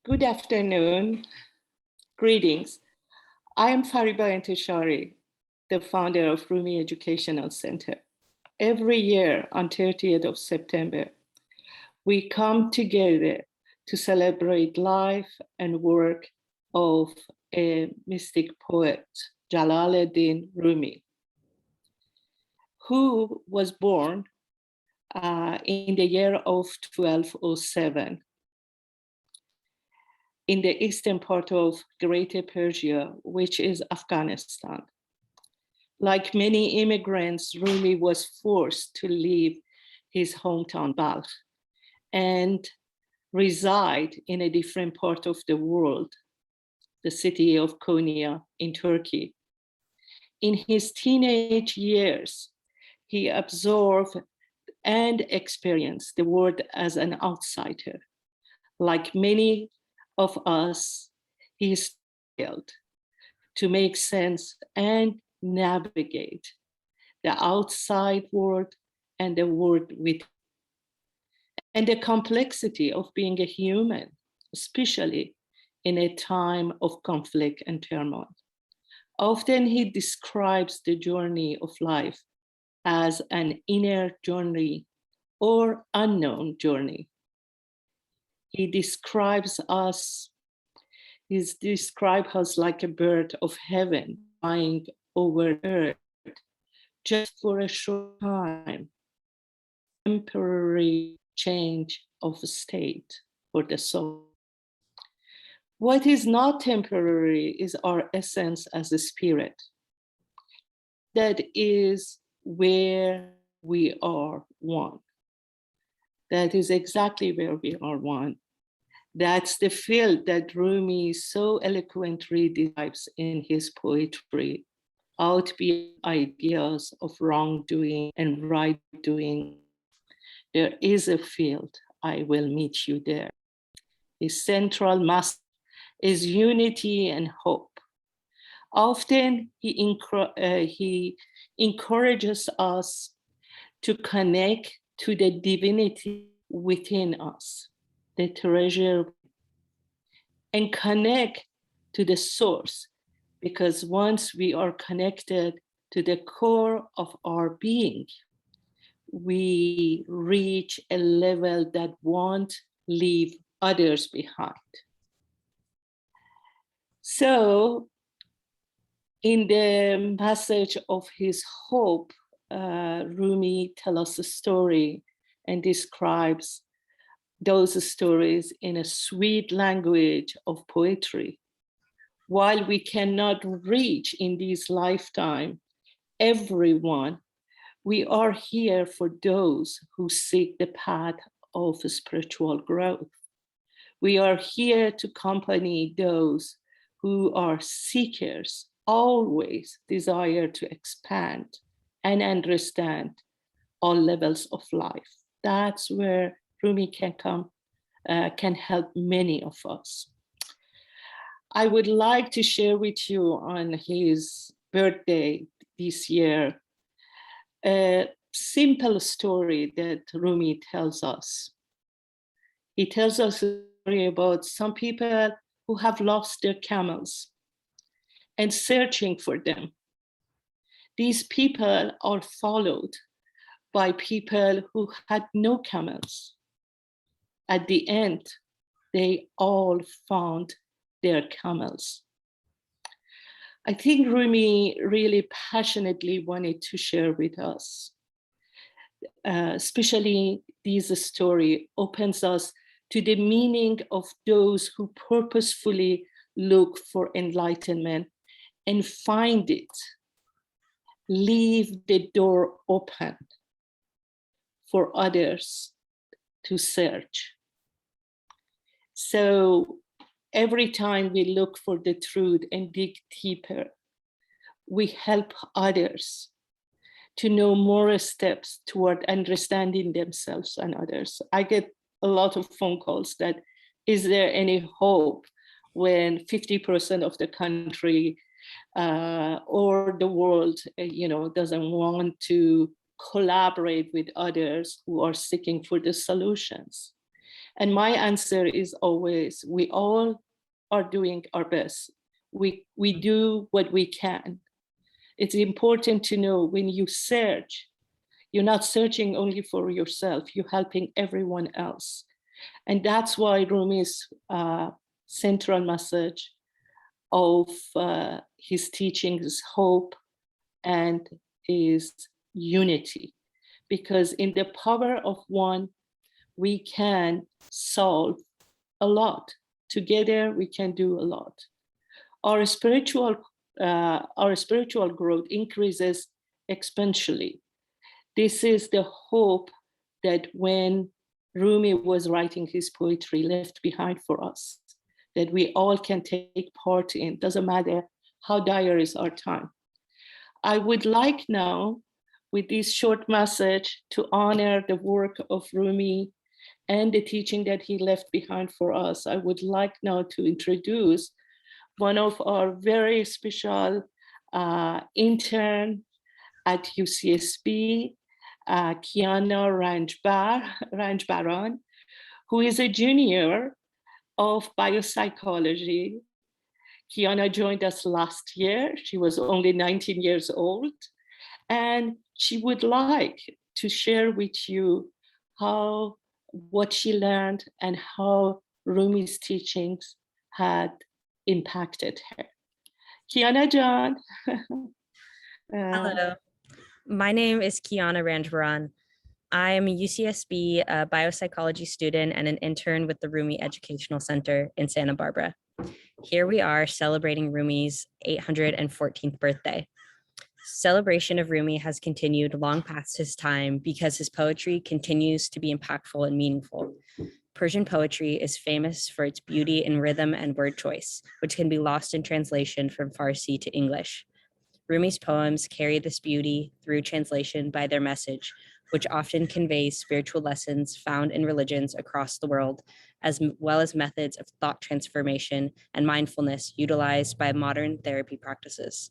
Good afternoon. Greetings. I am Fariba Enteshari, the founder of Rumi Educational Center. Every year on 30th of September, we come together to celebrate life and work of a mystic poet, Jalāl Rumi, who was born in the year of 1207 in the eastern part of Greater Persia, which is Afghanistan. Like many immigrants, Rumi was forced to leave his hometown Balkh and reside in a different part of the world, the city of Konya in Turkey. In his teenage years, he absorbed and experienced the world as an outsider. Like many of us, he struggled to make sense and navigate the outside world and the world within, and the complexity of being a human, especially in a time of conflict and turmoil. Often he describes the journey of life as an inner journey or unknown journey. He describes us like a bird of heaven flying over earth just for a short time, temporary change of state for the soul. What is not temporary is our essence as a spirit. That is where we are one. That is exactly where we are one. That's the field that Rumi so eloquently describes in his poetry, out beyond ideas of wrongdoing and right doing. There is a field, I will meet you there. His central message is unity and hope. Often he encourages us to connect to the divinity within us, the treasure, and connect to the source, because once we are connected to the core of our being, we reach a level that won't leave others behind. So in the passage of his hope, Rumi tells us a story and describes those stories in a sweet language of poetry. While we cannot reach in this lifetime everyone, we are here for those who seek the path of spiritual growth. We are here to accompany those who are seekers, always desire to expand and understand all levels of life. That's where Rumi can help many of us. I would like to share with you on his birthday this year a simple story that Rumi tells us. He tells us a story about some people who have lost their camels and searching for them. These people are followed by people who had no camels. At the end, they all found their camels. I think Rumi really passionately wanted to share with us, especially this story opens us to the meaning of those who purposefully look for enlightenment and find it. Leave the door open for others to search. So every time we look for the truth and dig deeper, we help others to know more steps toward understanding themselves and others. I get a lot of phone calls that, is there any hope when 50% of the country or the world, doesn't want to collaborate with others who are seeking for the solutions? And my answer is always, we all are doing our best. We do what we can. It's important to know when you search, you're not searching only for yourself, you're helping everyone else. And that's why Rumi's central message of his teaching is hope and is unity. Because in the power of one, we can solve a lot. Together, we can do a lot. Our spiritual growth increases exponentially. This is the hope that when Rumi was writing his poetry left behind for us, that we all can take part in. Doesn't matter how dire is our time. I would like now, with this short message, to honor the work of Rumi and the teaching that he left behind for us. I would like now to introduce one of our very special intern at UCSB, Kiana Ranjbaran, who is a junior of biopsychology. Kiana joined us last year. She was only 19 years old, and she would like to share with you what she learned and how Rumi's teachings had impacted her. Kiana Jan. Hello, my name is Kiana Ranjbaran. I am a UCSB biopsychology student and an intern with the Rumi Educational Center in Santa Barbara. Here we are celebrating Rumi's 814th birthday. Celebration of Rumi has continued long past his time because his poetry continues to be impactful and meaningful. Persian poetry is famous for its beauty in rhythm and word choice, which can be lost in translation from Farsi to English. Rumi's poems carry this beauty through translation by their message, which often conveys spiritual lessons found in religions across the world, as well as methods of thought transformation and mindfulness utilized by modern therapy practices.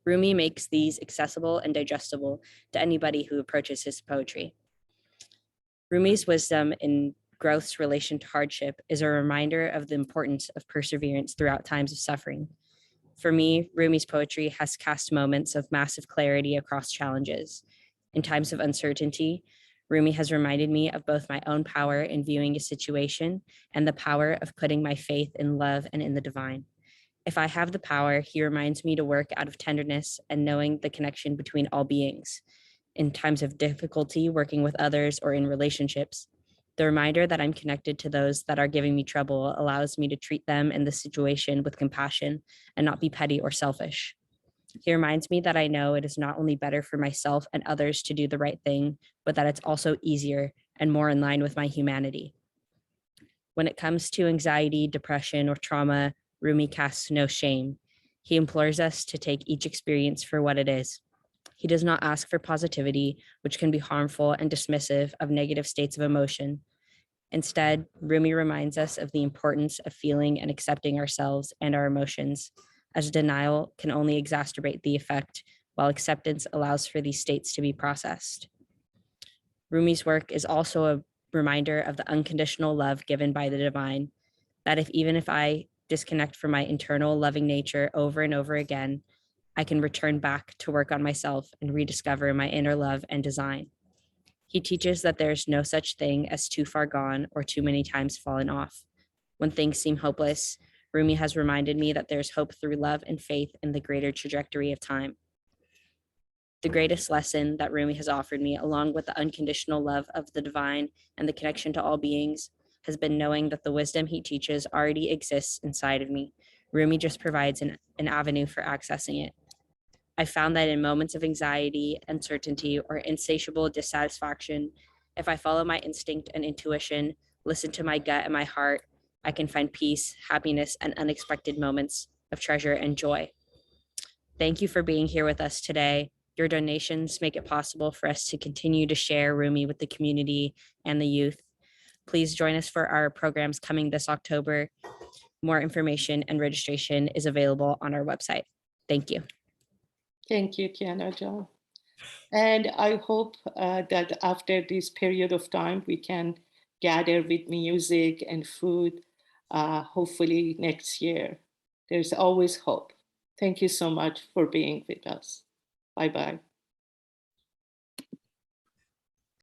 Rumi makes these accessible and digestible to anybody who approaches his poetry. Rumi's wisdom in growth's relation to hardship is a reminder of the importance of perseverance throughout times of suffering. For me, Rumi's poetry has cast moments of massive clarity across challenges. In times of uncertainty, Rumi has reminded me of both my own power in viewing a situation and the power of putting my faith in love and in the divine. If I have the power, he reminds me to work out of tenderness and knowing the connection between all beings. In times of difficulty, working with others or in relationships, the reminder that I'm connected to those that are giving me trouble allows me to treat them in the situation with compassion and not be petty or selfish. He reminds me that I know it is not only better for myself and others to do the right thing, but that it's also easier and more in line with my humanity. When it comes to anxiety, depression, or trauma, Rumi casts no shame. He implores us to take each experience for what it is. He does not ask for positivity, which can be harmful and dismissive of negative states of emotion. Instead, Rumi reminds us of the importance of feeling and accepting ourselves and our emotions, as denial can only exacerbate the effect, while acceptance allows for these states to be processed. Rumi's work is also a reminder of the unconditional love given by the divine, that even if I disconnect from my internal loving nature over and over again, I can return back to work on myself and rediscover my inner love and design. He teaches that there's no such thing as too far gone or too many times fallen off. When things seem hopeless, Rumi has reminded me that there's hope through love and faith in the greater trajectory of time. The greatest lesson that Rumi has offered me, along with the unconditional love of the divine and the connection to all beings, has been knowing that the wisdom he teaches already exists inside of me. Rumi just provides an avenue for accessing it. I found that in moments of anxiety, uncertainty, or insatiable dissatisfaction, if I follow my instinct and intuition, listen to my gut and my heart, I can find peace, happiness, and unexpected moments of treasure and joy. Thank you for being here with us today. Your donations make it possible for us to continue to share Rumi with the community and the youth. Please join us for our programs coming this October. More information and registration is available on our website. Thank you. Thank you, Kiana Jan. And I hope that after this period of time, we can gather with music and food, hopefully next year. There's always hope. Thank you so much for being with us. Bye-bye.